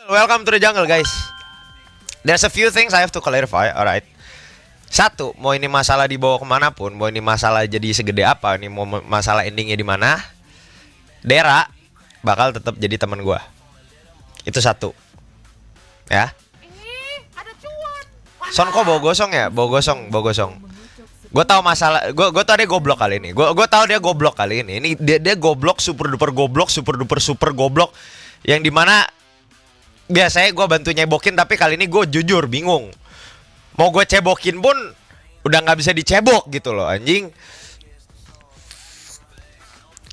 Welcome to the jungle, guys. There's a few things I have to clarify. Alright. Satu, mau ini masalah dibawa kemanapun, mau ini masalah jadi segede apa, ini mau masalah endingnya di mana, Dera bakal tetap jadi teman gua. Itu satu. Ya. Son kok bawa gosong ya? Bawa gosong. Gue tahu masalah, gue tau dia goblok kali ini. Gue tahu dia goblok kali ini. Ini dia goblok, super duper goblok, yang dimana biasanya gue bantu nyebokin, tapi kali ini gue jujur bingung. Mau gue cebokin pun udah nggak bisa dicebok gitu loh, anjing.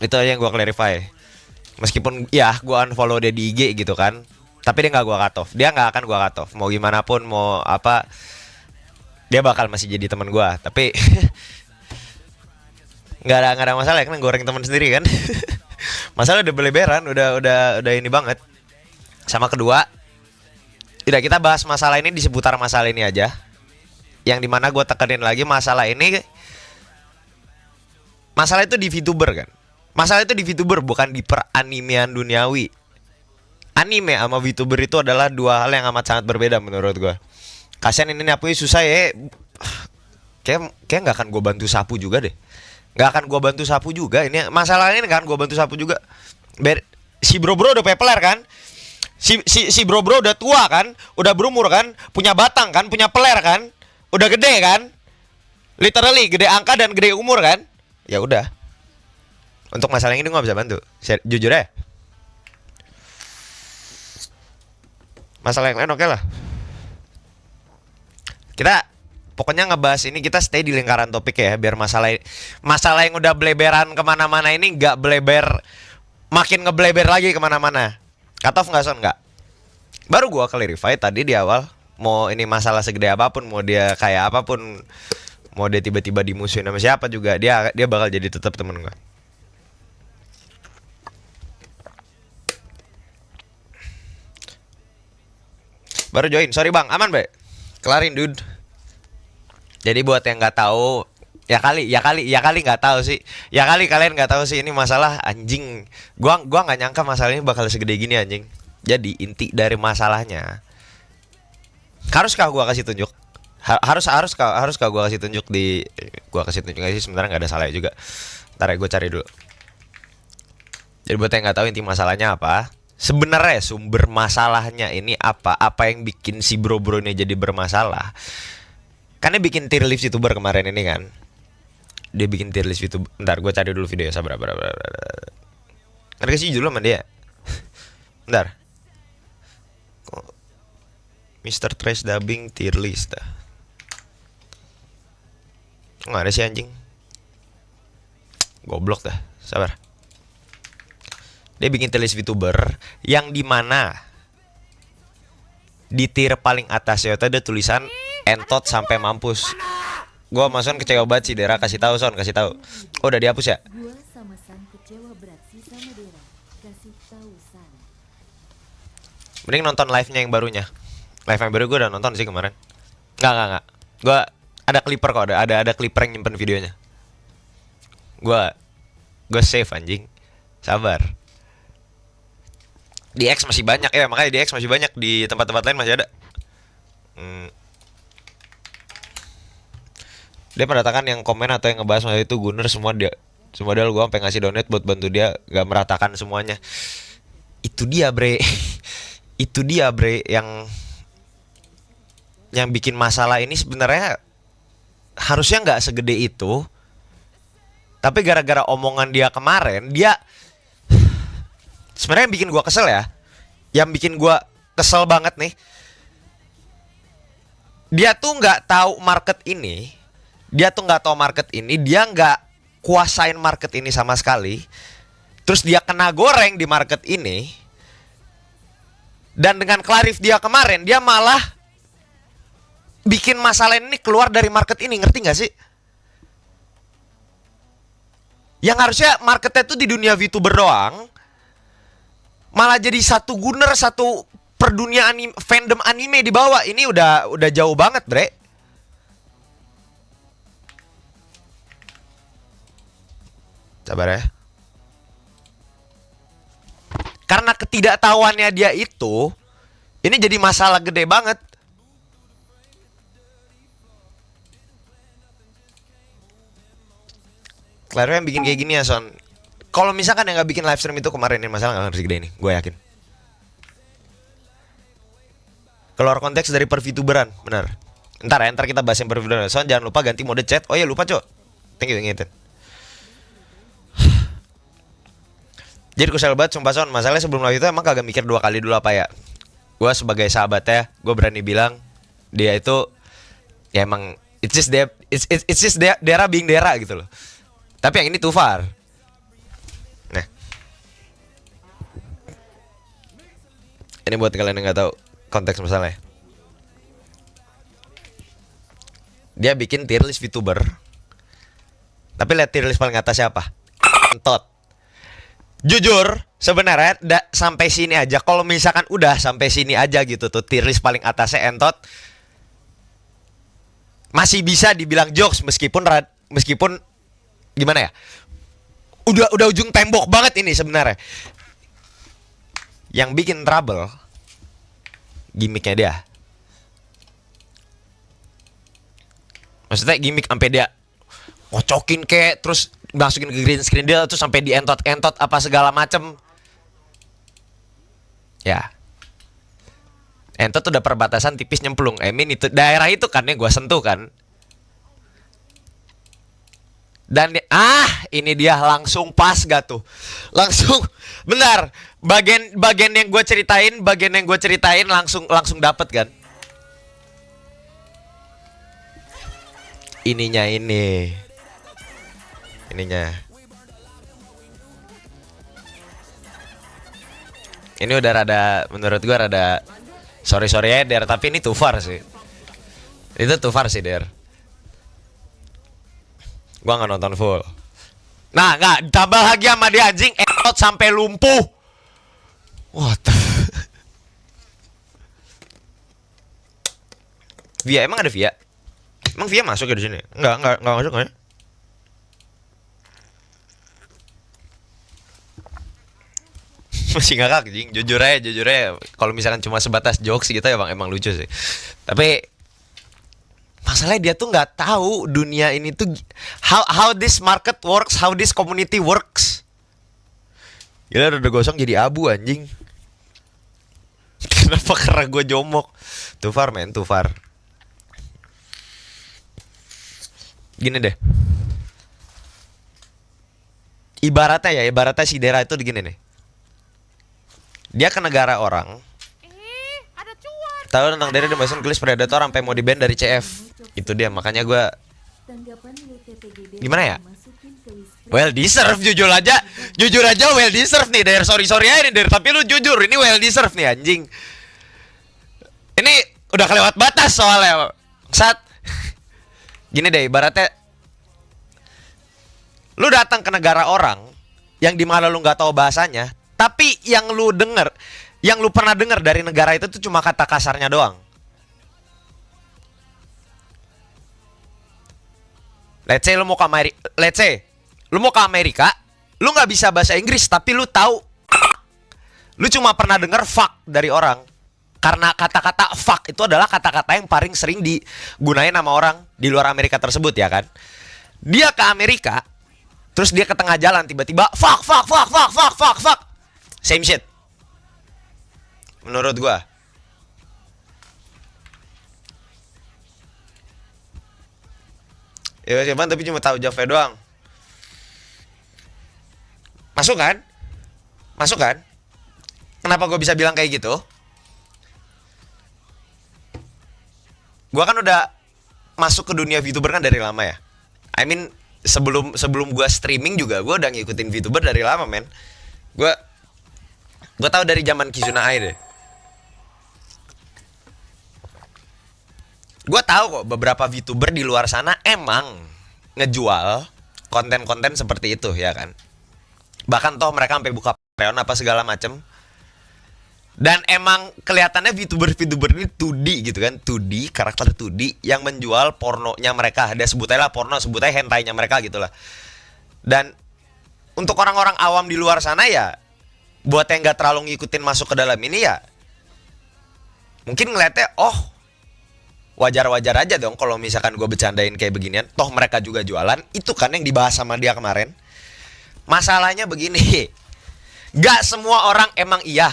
Itu aja yang gue clarify. Meskipun ya gue unfollow dia di IG gitu kan, tapi dia nggak gue cut off. Dia nggak akan gue cut off. Mau gimana pun, mau apa, dia bakal masih jadi teman gue. Tapi nggak ada masalah ya, kan goreng teman sendiri kan. Masalah udah beleberan, udah ini banget. Sama kedua, udah kita bahas masalah ini di seputar masalah ini aja. Yang dimana gue tekenin lagi masalah ini, masalah itu di VTuber kan. Masalah itu di VTuber, bukan di peranimean duniawi. Anime sama VTuber itu adalah dua hal yang amat sangat berbeda menurut gue. Kasian ini apa susah ya. Kayak nggak akan gue bantu sapu juga deh. Nggak akan gue bantu sapu juga. Ini masalahnya, ini kan gue bantu sapu juga. Si bro udah pepeler kan. Si bro udah tua kan, udah berumur kan, punya batang kan, punya peler kan, udah gede kan, literally gede angka dan gede umur kan. Ya udah, untuk masalah ini gue gak bisa bantu, jujur ya. Masalah yang lain oke lah. Kita pokoknya ngebahas ini, kita stay di lingkaran topik ya, biar masalah yang udah beleberan kemana-mana ini gak beleber, makin ngebleber lagi kemana-mana. Cut off nggak, Son? Nggak. Baru gua clarify tadi di awal, mau ini masalah segede apapun, mau dia kayak apapun, mau dia tiba-tiba dimusuhin sama siapa juga, dia bakal jadi tetap temen gua. Baru join, sorry bang, aman be? Kelarin dude. Jadi buat yang nggak tahu, ya kali nggak tahu sih, ya kali kalian nggak tahu sih, ini masalah anjing. Gua nggak nyangka masalah ini bakal segede gini anjing. Jadi inti dari masalahnya, haruskah gua kasih tunjuk? Haruskah gua kasih tunjuk di, gua kasih tunjuk aja sih, sebenarnya nggak ada salahnya juga. Ntar ya gue cari dulu. Jadi buat yang nggak tahu inti masalahnya apa, sebenarnya sumber masalahnya ini apa yang bikin si bro ini jadi bermasalah. Karena bikin tier list YouTuber kemarin ini kan. Dia bikin tier list YouTube. Bentar, gue cari dulu video, sabar. Ngerti sih dulu sama dia. Bentar. Mr. Trash Dubbing tier list dah. Nggak ada sih anjing. Goblok dah, sabar. Dia bikin tier list YouTuber yang dimana di tier paling atas ya ada tulisan entot sampai mampus. Gua masukan kecewa banget sih Dera, kasih tahu Son, kasih tahu. Oh, udah dihapus ya? Gua sama San kecewa berat sih sama Dera. Kasih tahu San. Mending nonton live-nya yang barunya. Live yang baru gue udah nonton sih kemarin. Enggak. Gua ada clipper kok, ada clipper yang nyimpen videonya. Gua save anjing. Sabar. Di X masih banyak ya, makanya di X masih banyak, di tempat-tempat lain masih ada. Dia mendatangkan yang komen atau yang ngebahas masalah itu Gunner semua dia gue sampai ngasih donate buat bantu dia, gak meratakan semuanya. Itu dia bre yang bikin masalah ini sebenarnya harusnya nggak segede itu, tapi gara-gara omongan dia kemarin, dia sebenarnya yang bikin gue kesel ya, yang bikin gue kesel banget nih, dia tuh nggak tahu market ini. Dia nggak kuasain market ini sama sekali. Terus dia kena goreng di market ini. Dan dengan clarif dia kemarin, dia malah bikin masalah ini keluar dari market ini, ngerti gak sih? Yang harusnya marketnya tuh di dunia VTuber doang, malah jadi satu Gunner, satu per dunia fandom anime di bawah. Ini udah jauh banget bre. Sabar ya. Karena ketidaktahuannya dia itu, Ini jadi masalah gede banget. Claro yang bikin kayak gini ya Son. Kalau misalkan yang nggak bikin live stream itu kemarin ini masalah nggak segede ini, gue yakin. Keluar konteks dari perVTuberan, benar. Ntar kita bahas yang perVTuberan. Son jangan lupa ganti mode chat. Oh iya lupa cok. Thank you ingetin. Jadi kesel banget sumpah Son. Masalahnya sebelum live itu emang kagak mikir 2 kali dulu apa ya. Gue sebagai sahabatnya, gue berani bilang dia itu ya emang it's just Dera being Dera gitu loh. Tapi yang ini too far. Nah, ini buat kalian yang nggak tahu konteks masalahnya. Dia bikin tier list VTuber. Tapi lihat tier list paling atas siapa? Entot. Jujur, sebenarnya sampai sini aja. Kalau misalkan udah sampai sini aja gitu tuh tier list paling atasnya Entot, masih bisa dibilang jokes meskipun gimana ya? Udah ujung tembok banget ini sebenarnya. Yang bikin trouble gimmicknya dia. Maksudnya gimmick sampai dia ngocokin kayak terus masukin ke green screen dia terus sampai dientot-entot apa segala macem. Ya. Entot udah perbatasan tipis nyemplung. Itu daerah itu kan yang gua sentuh kan. Dan ini dia langsung pas gak tuh? Langsung benar. Bagian yang gue ceritain langsung dapet kan? Ininya. Ini udah menurut gue rada sorry ya Der, tapi ini too far sih. Itu too far sih Der. Gua nggak nonton full. Nah, nggak ditambah lagi sama dia anjing entot sampai lumpuh. What the... Via emang ada Via? Emang Via masuk ya di sini? Enggak masuk ya? Masih ngakak anjing, jujur aja. Kalau misalkan cuma sebatas jokes gitu ya emang lucu sih. Tapi masalahnya dia tuh nggak tahu dunia ini tuh how this market works, how this community works. Gila udah gosong jadi abu anjing. Kenapa karena gue jomok? Too far man, too far. Gini deh. Ibaratnya si Dera itu gini nih. Dia ke negara orang. Tahu tentang Dera dimasukin ke list predator sampai mau di-ban dari CF. Itu dia makanya gue gimana ya? Well deserve jujur aja well deserve nih Der. Sorry aja nih Der, tapi lu jujur ini well deserve nih anjing. Ini udah kelewat batas soalnya. Saat gini deh ibaratnya lu datang ke negara orang yang dimana lu nggak tahu bahasanya, tapi yang lu pernah denger dari negara itu tuh cuma kata kasarnya doang. Let's say lu mau ke Amerika, lu nggak bisa bahasa Inggris tapi lu tahu, lu cuma pernah denger fuck dari orang. Karena kata-kata fuck itu adalah kata-kata yang paling sering digunain sama orang di luar Amerika tersebut ya kan. Dia ke Amerika, terus dia ke tengah jalan tiba-tiba fuck. Same shit. Menurut gua. Ya siapa tapi cuma tahu Java doang. Masuk kan? Kenapa gue bisa bilang kayak gitu? Gue kan udah masuk ke dunia VTuber kan dari lama ya. I mean sebelum gue streaming juga gue udah ngikutin VTuber dari lama men. Gue tahu dari zaman Kizuna Ai deh. Gue tahu kok beberapa VTuber di luar sana emang ngejual konten-konten seperti itu ya kan. Bahkan toh mereka sampai buka Patreon apa segala macem. Dan emang kelihatannya VTuber ini 2D gitu kan, 2D, karakter 2D yang menjual pornonya mereka. Ada sebutnya lah porno, sebutnya hentainya mereka gitu lah. Dan untuk orang-orang awam di luar sana ya, buat yang gak terlalu ngikutin masuk ke dalam ini ya, mungkin ngeliatnya, oh wajar-wajar aja dong kalau misalkan gue bercandain kayak beginian. Toh mereka juga jualan. Itu kan yang dibahas sama dia kemarin. Masalahnya begini, gak semua orang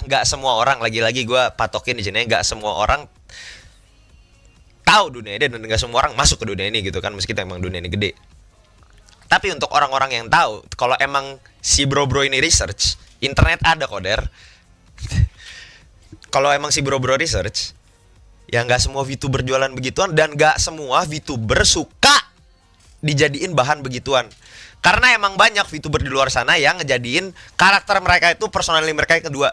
gak semua orang, lagi-lagi gue patokin di sini, gak semua orang tahu dunia ini dan gak semua orang masuk ke dunia ini gitu kan, meski emang dunia ini gede. Tapi untuk orang-orang yang tahu, kalau emang si bro-bro ini research, internet ada kok der. Kalau emang si bro-bro research, ya gak semua VTuber jualan begituan, dan gak semua VTuber suka dijadiin bahan begituan. Karena emang banyak VTuber di luar sana yang ngejadiin karakter mereka itu personality mereka yang kedua.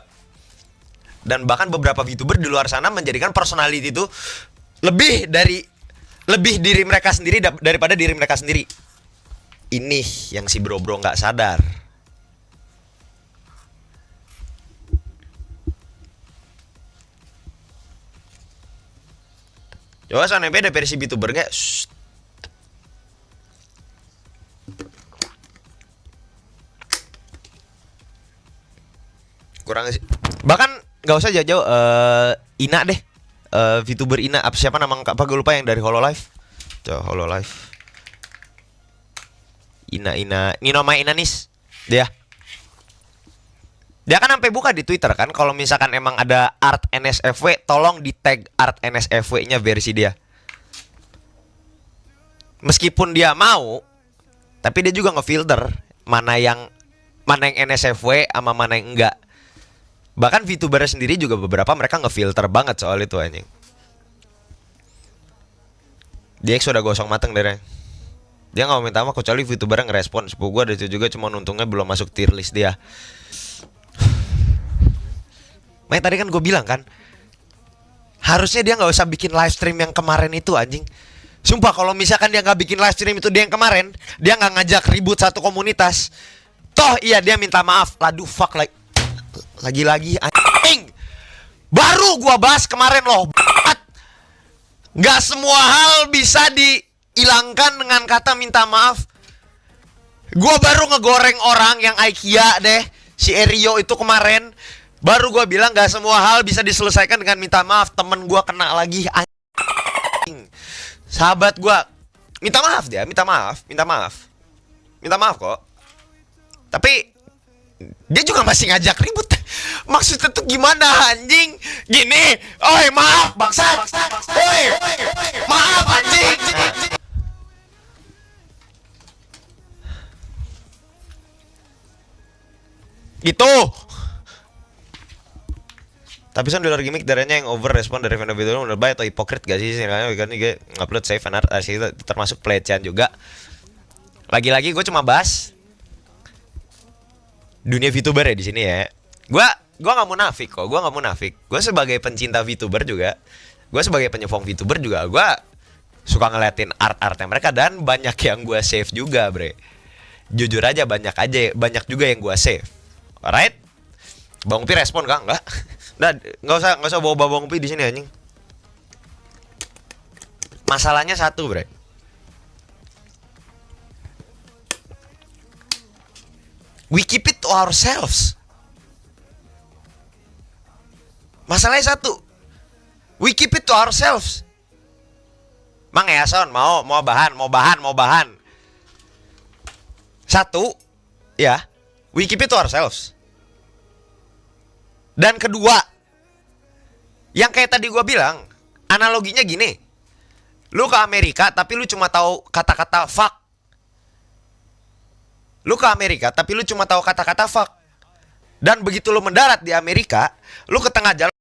Dan bahkan beberapa VTuber di luar sana menjadikan personality itu lebih diri mereka sendiri daripada diri mereka sendiri. Ini yang si bro-bro nggak sadar. Coba soalnya beda versi VTuber nggak? Kurang sih. Bahkan nggak usah jauh-jauh. Ina deh. VTuber Ina. Siapa nama apa gue lupa yang dari Hololive. Coba Hololive. Ina. Ini nama Inanis. Dia kan sampai buka di Twitter kan. Kalau misalkan emang ada art NSFW, tolong di tag art NSFW-nya versi dia. Meskipun dia mau, tapi dia juga ngefilter mana yang NSFW sama mana yang enggak. Bahkan VTuber sendiri juga beberapa mereka ngefilter banget soal itu anjing. DX udah gosong mateng deh. Dia gak mau minta maaf kecuali VTuber ngerespon. Sepupu gue dari itu juga, cuma untungnya belum masuk tier list dia. Makanya tadi kan gue bilang kan, harusnya dia gak usah bikin live stream yang kemarin itu anjing. Sumpah kalau misalkan dia gak bikin live stream itu dia yang kemarin, dia gak ngajak ribut satu komunitas. Toh iya dia minta maaf. Laduh fuck lagi-lagi anjing. Baru gua bahas kemarin loh. Gak semua hal bisa dihilangkan dengan kata minta maaf. Gua baru ngegoreng orang yang IKEA deh, si Erio itu kemarin. Baru gua bilang gak semua hal bisa diselesaikan dengan minta maaf. Temen gua kena lagi anjing. Sahabat gua minta maaf minta maaf kok. Tapi dia juga masih ngajak ribut. Maksudnya tuh gimana anjing? Gini, oi maaf bangsat. Oi, maaf anjing. Gitu. Tapi son di luar gimmick darahnya yang over respon dari fan video menurut baik atau hipokrit gak sih? Karena dia ngupload save fan art itu termasuk pelecehan juga. Lagi-lagi gue cuma bahas dunia VTuber ya di sini ya. Gua nggak munafik kok. Gua nggak munafik. Gua sebagai pencinta VTuber juga, gua sebagai penyokong VTuber juga, gua suka ngeliatin art-artnya mereka dan banyak yang gua save juga, bre. Jujur aja banyak juga yang gua save. Alright? Bang Pi respon kah? Enggak. Udah, nggak usah bawa Bang Pi di sini anjing. Masalahnya satu, bre. We keep it to ourselves. Masalahnya satu, we keep it to ourselves. Mang ya son, mau bahan. Satu, ya, we keep it to ourselves. Dan kedua, yang kayak tadi gua bilang, analoginya gini. Lu ke Amerika tapi lu cuma tahu kata-kata fuck. Lu ke Amerika tapi lu cuma tahu kata-kata fuck. Dan begitu lu mendarat di Amerika, lu ke tengah jalan,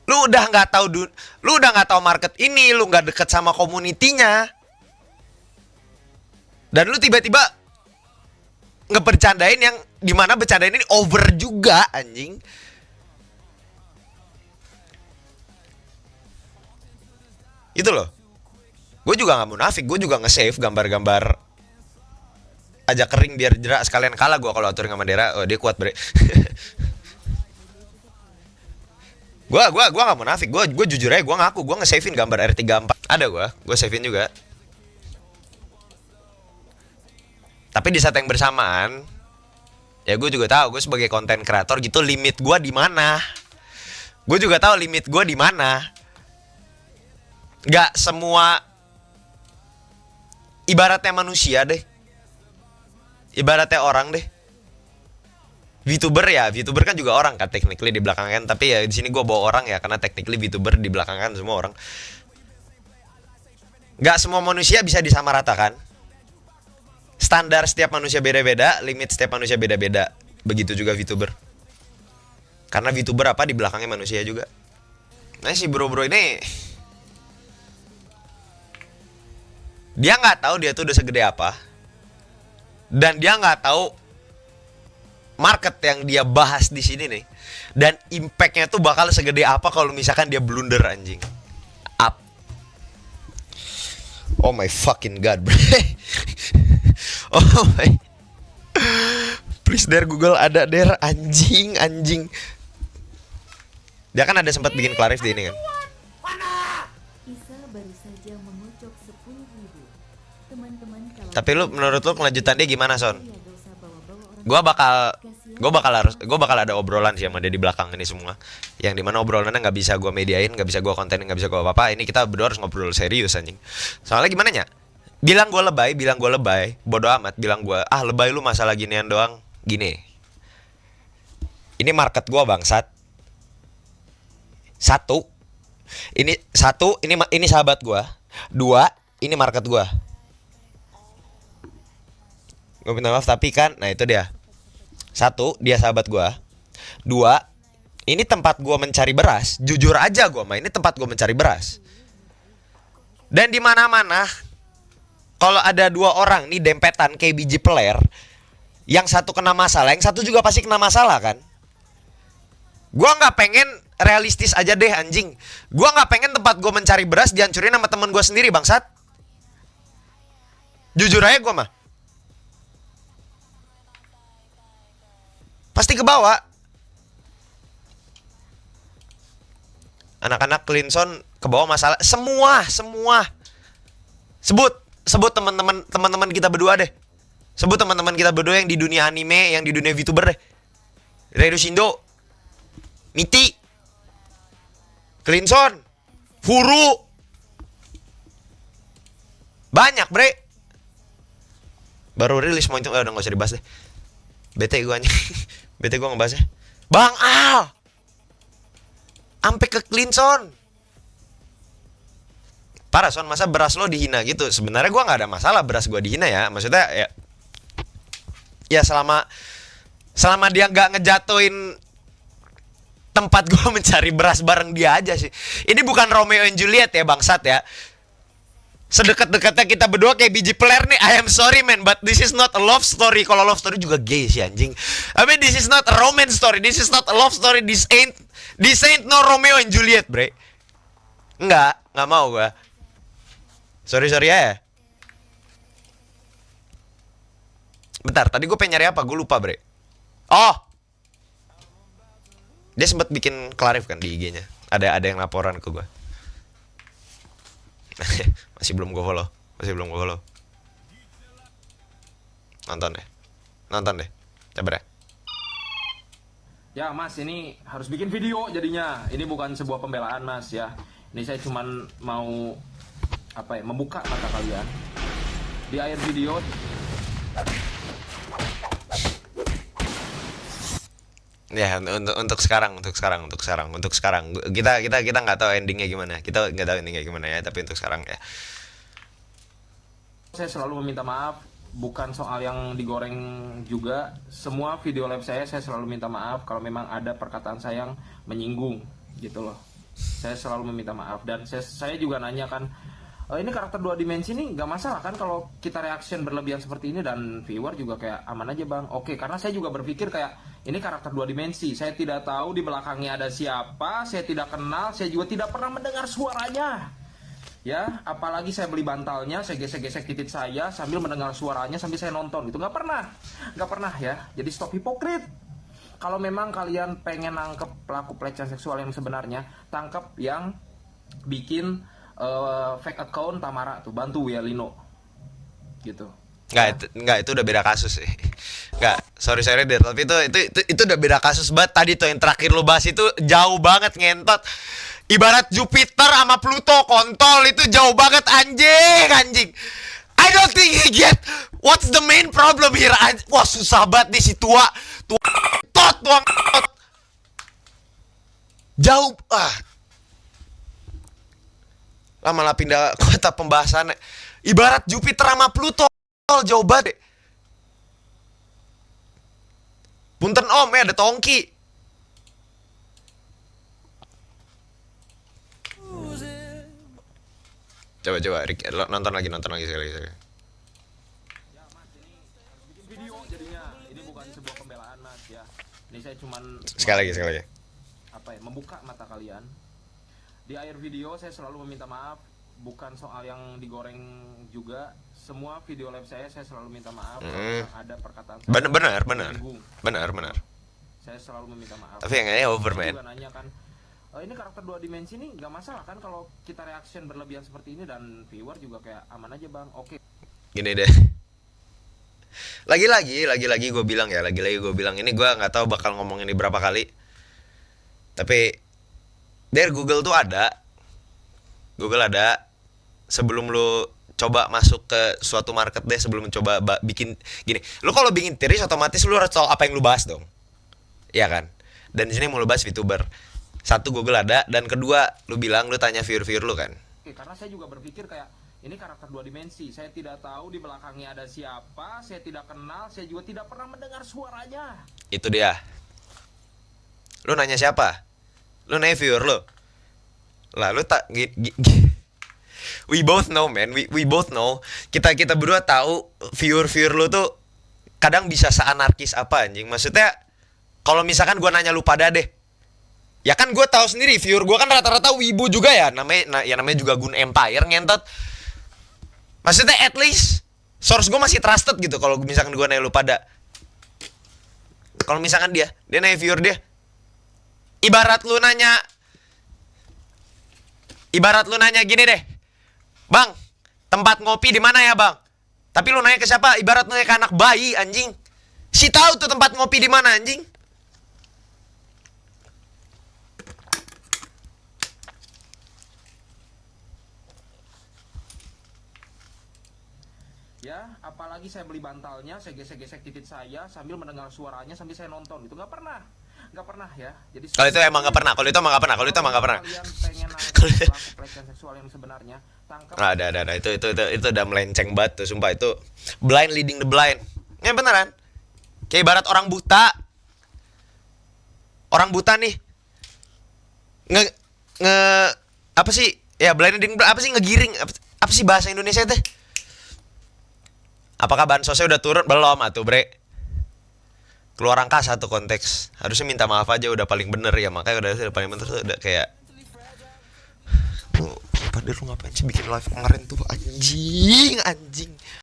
lu udah nggak tahu market ini, lu nggak deket sama komunitinya, dan lu tiba-tiba ngebercandain yang dimana bercandain ini over juga anjing. Itu loh. Gue juga gak munafik, gue juga nge-save gambar-gambar aja kering biar jerak sekalian kalah gue kalau aturin sama Dera. Oh dia kuat bre. Gue gak munafik, gue jujur aja gue ngaku gue nge-savein gambar R34. Ada gue savein juga. Tapi di saat yang bersamaan Ya gue juga tahu, gue sebagai konten kreator gitu limit gue di mana. Gue juga tahu limit gue di mana. Gak semua, ibaratnya manusia deh, ibaratnya orang deh. VTuber ya, VTuber kan juga orang kan technically di belakang kan, tapi ya di sini gue bawa orang ya karena technically VTuber di belakang kan semua orang. Gak semua manusia bisa disamaratakan. Standar setiap manusia beda-beda, limit setiap manusia beda-beda. Begitu juga VTuber. Karena VTuber apa di belakangnya manusia juga. Nah si bro-bro ini, dia nggak tahu dia tuh udah segede apa, dan dia nggak tahu market yang dia bahas di sini nih, dan impactnya tuh bakal segede apa kalau misalkan dia blunder anjing. Up. Oh my fucking god, bro. Oh my. Please der Google ada der anjing. Dia kan ada sempat bikin Clarif di ini kan. Isa baru saja mengocok 10.000. Teman-teman kalau Tapi lu menurut lu kelanjutan dia gimana, Son? ya dosa bawa-bawa orang Gue bakal ada obrolan sih sama dia di belakang ini semua. Yang dimana obrolannya nggak bisa gue mediain, nggak bisa gue kontenin, nggak bisa gue apa-apa. Ini kita berdua harus ngobrol serius anjing. Soalnya gimana nya? Bilang gue lebay, bodo amat. Bilang gue, lebay lu masalah ginian doang. Gini, ini market gue bangsat. Satu, ini sahabat gue. Dua, ini market gue. Gue minta maaf tapi kan, nah itu dia. Satu, dia sahabat gue. Dua, ini tempat gue mencari beras. Jujur aja gue mah, ini tempat gue mencari beras. Dan di mana-mana, kalau ada dua orang nih dempetan kayak biji peler, yang satu kena masalah, yang satu juga pasti kena masalah kan. Gue nggak pengen realistis aja deh anjing. Gue nggak pengen tempat gue mencari beras dihancurin sama temen gue sendiri bangsat. Jujur aja gue mah. Pasti ke bawah. Anak-anak Clinson ke bawah masalah. Semua. Sebut teman-teman kita berdua deh. Sebut teman-teman kita berdua yang di dunia anime, yang di dunia VTuber deh. Redo Shindo, Miti, Clinson, Furu. Banyak, bre. Baru rilis mau itu, udah gak usah dibahas deh. Bete gue aja. Bete gue ngebahasnya. Bang Al, ampe ke Clinson. Parah Son, masa beras lo dihina gitu. Sebenarnya gue gak ada masalah beras gue dihina ya. Maksudnya ya selama dia gak ngejatuhin tempat gue mencari beras bareng dia aja sih. Ini bukan Romeo and Juliet ya bangsat ya. Sedekat-dekatnya kita berdua kayak biji peler nih. I am sorry man, but this is not a love story. Kalau love story juga gay sih anjing. I mean this is not a romance story. This is not a love story. This ain't no Romeo and Juliet, bre. Nggak mau gue. Sorry ya. Bentar, tadi gue pengen nyari apa? Gue lupa, bre. Oh, dia sempat bikin Clarif kan di IG-nya. Ada yang laporan ke gue. Masih belum gue follow. Nonton deh. Coba deh. Ya mas, ini harus bikin video jadinya. Ini bukan sebuah pembelaan mas ya. Ini saya cuman mau membuka mata kalian. Di akhir video Ya untuk sekarang kita nggak tahu endingnya gimana, ya, tapi untuk sekarang ya saya selalu meminta maaf, bukan soal yang digoreng juga. Semua video live saya selalu minta maaf kalau memang ada perkataan saya yang menyinggung gitu loh. Saya selalu meminta maaf, dan saya juga nanya kan, ini karakter 2 dimensi nih nggak masalah kan kalau kita reaction berlebihan seperti ini, dan viewer juga kayak aman aja bang. Oke, karena saya juga berpikir kayak ini karakter 2 dimensi, saya tidak tahu di belakangnya ada siapa, saya tidak kenal, saya juga tidak pernah mendengar suaranya. Ya, apalagi saya beli bantalnya, saya gesek-gesek titik saya sambil mendengar suaranya sambil saya nonton gitu, nggak pernah ya. Jadi stop hipokrit. Kalau memang kalian pengen nangkep pelaku pelecehan seksual yang sebenarnya, tangkap yang bikin fake account Tamara tuh, bantu ya Lino gitu. nggak itu udah beda kasus sih. Nggak, Sorry Der, tapi itu udah beda kasus banget. Tadi tuh yang terakhir lu bahas itu jauh banget ngentot. Ibarat Jupiter sama Pluto kontol, itu jauh banget anjing. I don't think he get what's the main problem here. Wah susah banget nih si tua tot. Jauh lah malah pindah kota pembahasannya. Ibarat Jupiter sama Pluto jauh banget. Punten om ya ada tongki. Coba Rick, nonton lagi sekali. Ya mas, ini bikin video jadinya. Ini bukan sebuah pembelaan mas ya. Ini saya cuman Sekali lagi. Membuka mata kalian. Di akhir video saya selalu meminta maaf. Bukan soal yang digoreng juga. Semua video live saya selalu minta maaf. Ada perkataan saya Benar. Saya selalu meminta maaf. Tapi yang ini over man. Juga nanya kan, ini karakter 2 dimensi ini nggak masalah kan kalau kita reaction berlebihan seperti ini, dan viewer juga kayak aman aja bang. Oke. Gini deh. Lagi-lagi gue bilang ini gue nggak tahu bakal ngomong ini berapa kali. Tapi Google tuh ada. Sebelum lu coba masuk ke suatu market deh, sebelum mencoba bikin gini. Lu kalau bikin series otomatis lu harus tahu apa yang lu bahas dong. Iya kan? Dan di sini mau lu bahas VTuber. Satu, Google ada, dan kedua lu bilang lu tanya viewer lu kan. Oke, karena saya juga berpikir kayak ini karakter 2 dimensi. Saya tidak tahu di belakangnya ada siapa, saya tidak kenal, saya juga tidak pernah mendengar suaranya. Itu dia. Lu nanya siapa? Lu nanya viewer lu. Lah lu tak we both know man, we both know. Kita berdua tahu viewer lu tuh kadang bisa seanarkis apa anjing. Maksudnya kalau misalkan gua nanya lu pada deh, ya kan gue tahu sendiri viewer gue kan rata-rata wibu juga ya, namanya juga Gun Empire ngentot. Maksudnya at least source gue masih trusted gitu. Kalau misalkan gue nanya lu pada, kalau misalkan dia nanya viewer dia, ibarat lu nanya gini deh, bang, tempat ngopi di mana ya bang? Tapi lu nanya ke siapa? Ibarat lu nanya ke anak bayi anjing. Si tahu tuh tempat ngopi di mana anjing. Ya, apalagi saya beli bantalnya, saya gesek-gesek titik saya sambil mendengar suaranya sambil saya nonton. Itu nggak pernah ya. Jadi Kalau itu emang nggak pernah. Kalau itu emang nggak pernah. Kalian pengen nangkep pelecehan seksual yang sebenarnya, tangkap. Ada. Itu udah melenceng banget tuh, sumpah itu. Blind leading the blind. Ya beneran. Kayak ibarat orang buta. Orang buta nih. Apa sih? Ya blind leading apa sih, ngegiring. Apa sih bahasa Indonesia teh? Apakah bansosnya udah turun? Belum atuh bre. Keluar angkasa tuh konteks. Harusnya minta maaf aja udah paling bener ya. Makanya udah paling bener tuh udah kayak Padahal lu ngapain sih bikin live kemarin tuh anjing